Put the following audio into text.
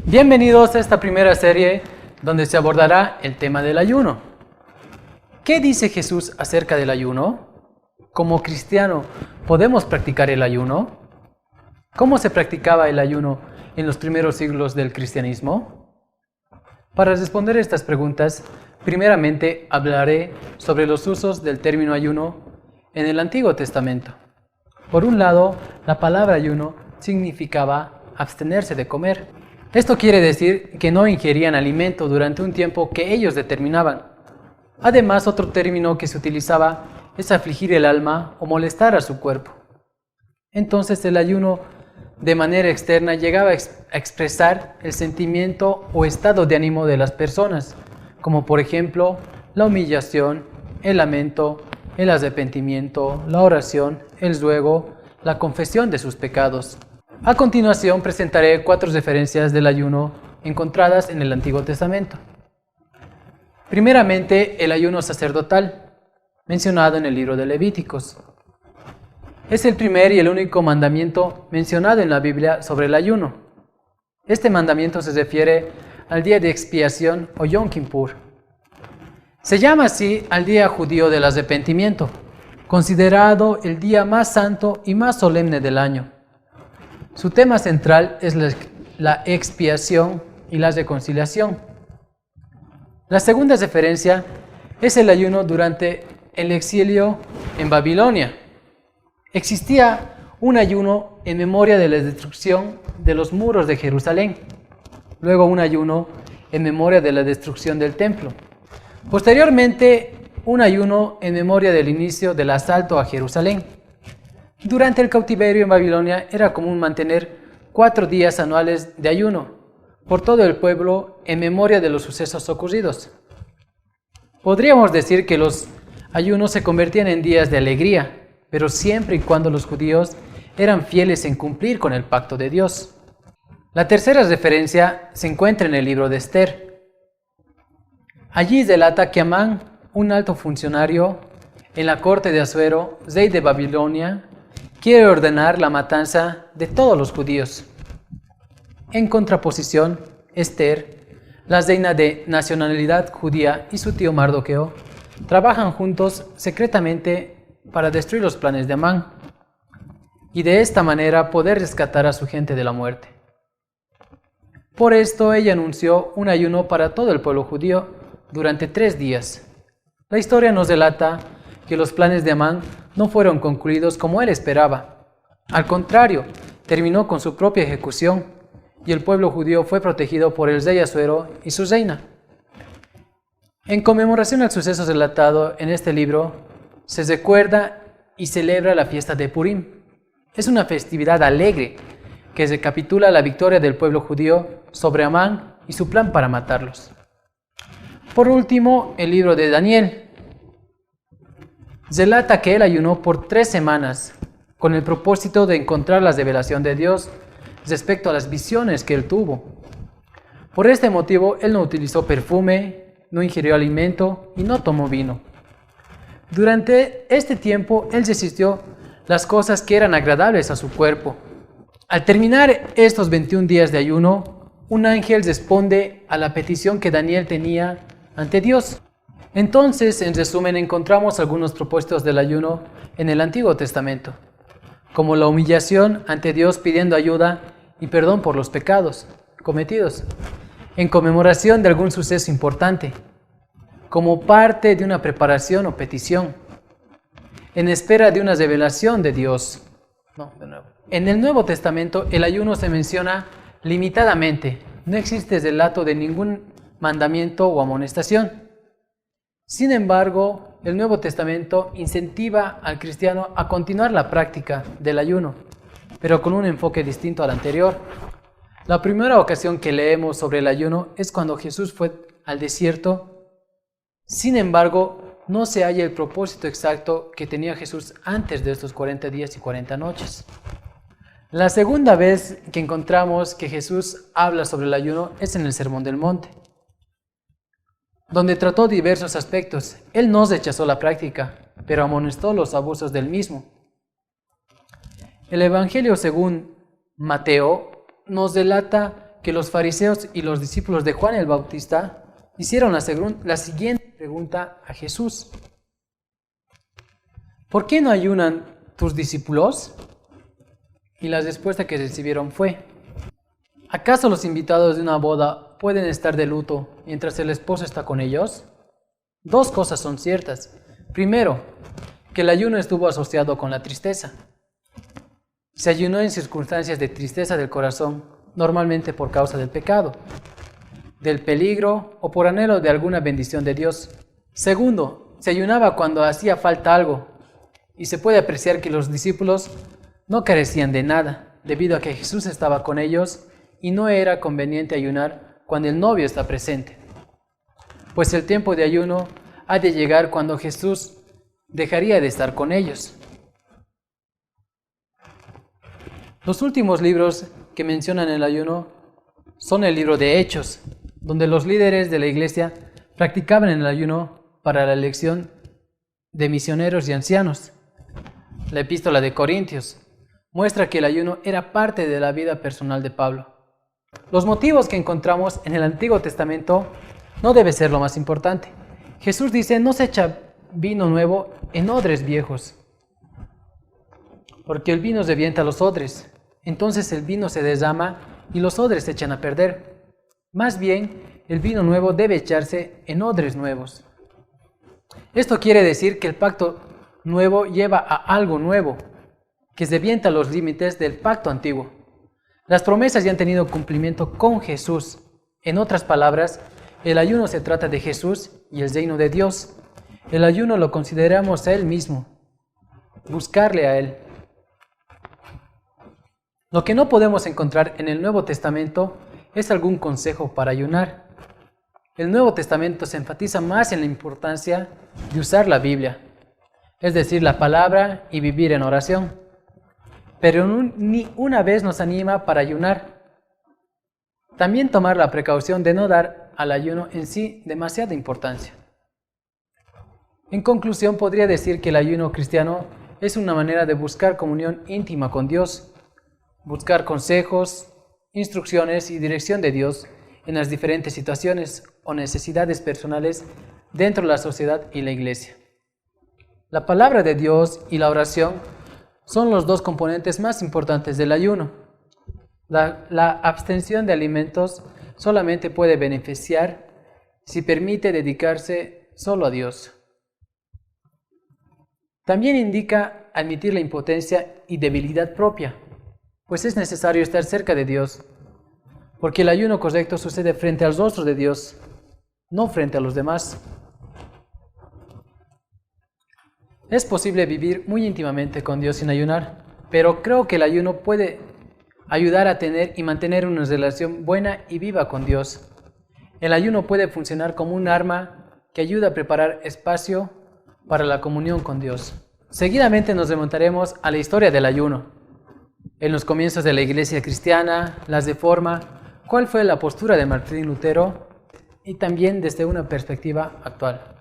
Bienvenidos a esta primera serie donde se abordará el tema del ayuno. ¿Qué dice Jesús acerca del ayuno? Como cristiano, ¿podemos practicar el ayuno? ¿Cómo se practicaba el ayuno en los primeros siglos del cristianismo? Para responder estas preguntas, primeramente hablaré sobre los usos del término ayuno en el Antiguo Testamento. Por un lado, la palabra ayuno significaba abstenerse de comer. Esto quiere decir que no ingerían alimento durante un tiempo que ellos determinaban. Además, otro término que se utilizaba es afligir el alma o molestar a su cuerpo. Entonces, el ayuno de manera externa llegaba a expresar el sentimiento o estado de ánimo de las personas, como por ejemplo la humillación, el lamento, el arrepentimiento, la oración, el ruego, la confesión de sus pecados. A continuación presentaré 4 referencias del ayuno encontradas en el Antiguo Testamento. Primeramente, el ayuno sacerdotal, mencionado en el libro de Levíticos. Es el primer y el único mandamiento mencionado en la Biblia sobre el ayuno. Este mandamiento se refiere al día de expiación o Yom Kippur. Se llama así al día judío del arrepentimiento, considerado el día más santo y más solemne del año. Su tema central es la expiación y la reconciliación. La segunda referencia es el ayuno durante el exilio en Babilonia. Existía un ayuno en memoria de la destrucción de los muros de Jerusalén, luego un ayuno en memoria de la destrucción del templo, posteriormente un ayuno en memoria del inicio del asalto a Jerusalén. Durante el cautiverio en Babilonia era común mantener 4 días anuales de ayuno por todo el pueblo en memoria de los sucesos ocurridos. Podríamos decir que los ayunos se convertían en días de alegría, pero siempre y cuando los judíos eran fieles en cumplir con el pacto de Dios. La tercera referencia se encuentra en el libro de Esther. Allí relata que Amán, un alto funcionario en la corte de Asuero, rey de Babilonia, quiere ordenar la matanza de todos los judíos. En contraposición, Esther, la reina de nacionalidad judía, y su tío Mardoqueo trabajan juntos secretamente para destruir los planes de Amán y de esta manera poder rescatar a su gente de la muerte. Por esto ella anunció un ayuno para todo el pueblo judío durante 3 días. La historia nos relata que los planes de Amán no fueron concluidos como él esperaba. Al contrario, terminó con su propia ejecución y el pueblo judío fue protegido por el rey Asuero y su reina. En conmemoración al suceso relatado en este libro, se recuerda y celebra la fiesta de Purim. Es una festividad alegre que recapitula la victoria del pueblo judío sobre Amán y su plan para matarlos. Por último, el libro de Daniel relata que él ayunó por 3 semanas con el propósito de encontrar la revelación de Dios respecto a las visiones que él tuvo. Por este motivo, él no utilizó perfume, no ingirió alimento y no tomó vino. Durante este tiempo, él resistió las cosas que eran agradables a su cuerpo. Al terminar estos 21 días de ayuno, un ángel responde a la petición que Daniel tenía ante Dios. Entonces, en resumen, encontramos algunos propósitos del ayuno en el Antiguo Testamento, como la humillación ante Dios pidiendo ayuda y perdón por los pecados cometidos, en conmemoración de algún suceso importante, como parte de una preparación o petición, en espera de una revelación de Dios. En el Nuevo Testamento el ayuno se menciona limitadamente, no existe relato de ningún mandamiento o amonestación. Sin embargo, el Nuevo Testamento incentiva al cristiano a continuar la práctica del ayuno, pero con un enfoque distinto al anterior. La primera ocasión que leemos sobre el ayuno es cuando Jesús fue al desierto. Sin embargo, no se halla el propósito exacto que tenía Jesús antes de estos 40 días y 40 noches. La segunda vez que encontramos que Jesús habla sobre el ayuno es en el Sermón del Monte, donde trató diversos aspectos. Él no rechazó la práctica, pero amonestó los abusos del mismo. El Evangelio según Mateo nos relata que los fariseos y los discípulos de Juan el Bautista hicieron la siguiente pregunta a Jesús. ¿Por qué no ayunan tus discípulos? Y la respuesta que recibieron fue: ¿acaso los invitados de una boda pueden estar de luto mientras el esposo está con ellos? Dos cosas son ciertas. Primero, que el ayuno estuvo asociado con la tristeza. Se ayunó en circunstancias de tristeza del corazón, normalmente por causa del pecado, del peligro o por anhelo de alguna bendición de Dios. Segundo, se ayunaba cuando hacía falta algo, y se puede apreciar que los discípulos no carecían de nada, debido a que Jesús estaba con ellos y no era conveniente ayunar cuando el novio está presente. Pues el tiempo de ayuno ha de llegar cuando Jesús dejaría de estar con ellos. Los últimos libros que mencionan el ayuno son el libro de Hechos, donde los líderes de la iglesia practicaban el ayuno para la elección de misioneros y ancianos. La epístola de Corintios muestra que el ayuno era parte de la vida personal de Pablo. Los motivos que encontramos en el Antiguo Testamento no debe ser lo más importante. Jesús dice: no se echa vino nuevo en odres viejos, porque el vino revienta los odres. Entonces el vino se derrama y los odres se echan a perder. Más bien, el vino nuevo debe echarse en odres nuevos. Esto quiere decir que el pacto nuevo lleva a algo nuevo, que revienta los límites del pacto antiguo. Las promesas ya han tenido cumplimiento con Jesús. En otras palabras, el ayuno se trata de Jesús y el reino de Dios. El ayuno lo consideramos a Él mismo, buscarle a Él. Lo que no podemos encontrar en el Nuevo Testamento es algún consejo para ayunar. El Nuevo Testamento se enfatiza más en la importancia de usar la Biblia, es decir, la palabra, y vivir en oración. Pero ni una vez nos anima para ayunar. También tomar la precaución de no dar al ayuno en sí demasiada importancia. En conclusión, podría decir que el ayuno cristiano es una manera de buscar comunión íntima con Dios, buscar consejos, instrucciones y dirección de Dios en las diferentes situaciones o necesidades personales dentro de la sociedad y la iglesia. La palabra de Dios y la oración son los dos componentes más importantes del ayuno. La abstención de alimentos solamente puede beneficiar si permite dedicarse solo a Dios. También indica admitir la impotencia y debilidad propia, pues es necesario estar cerca de Dios, porque el ayuno correcto sucede frente al rostro de Dios, no frente a los demás. Es posible vivir muy íntimamente con Dios sin ayunar, pero creo que el ayuno puede ayudar a tener y mantener una relación buena y viva con Dios. El ayuno puede funcionar como un arma que ayuda a preparar espacio para la comunión con Dios. Seguidamente nos remontaremos a la historia del ayuno. En los comienzos de la iglesia cristiana, las reforma, cuál fue la postura de Martín Lutero y también desde una perspectiva actual.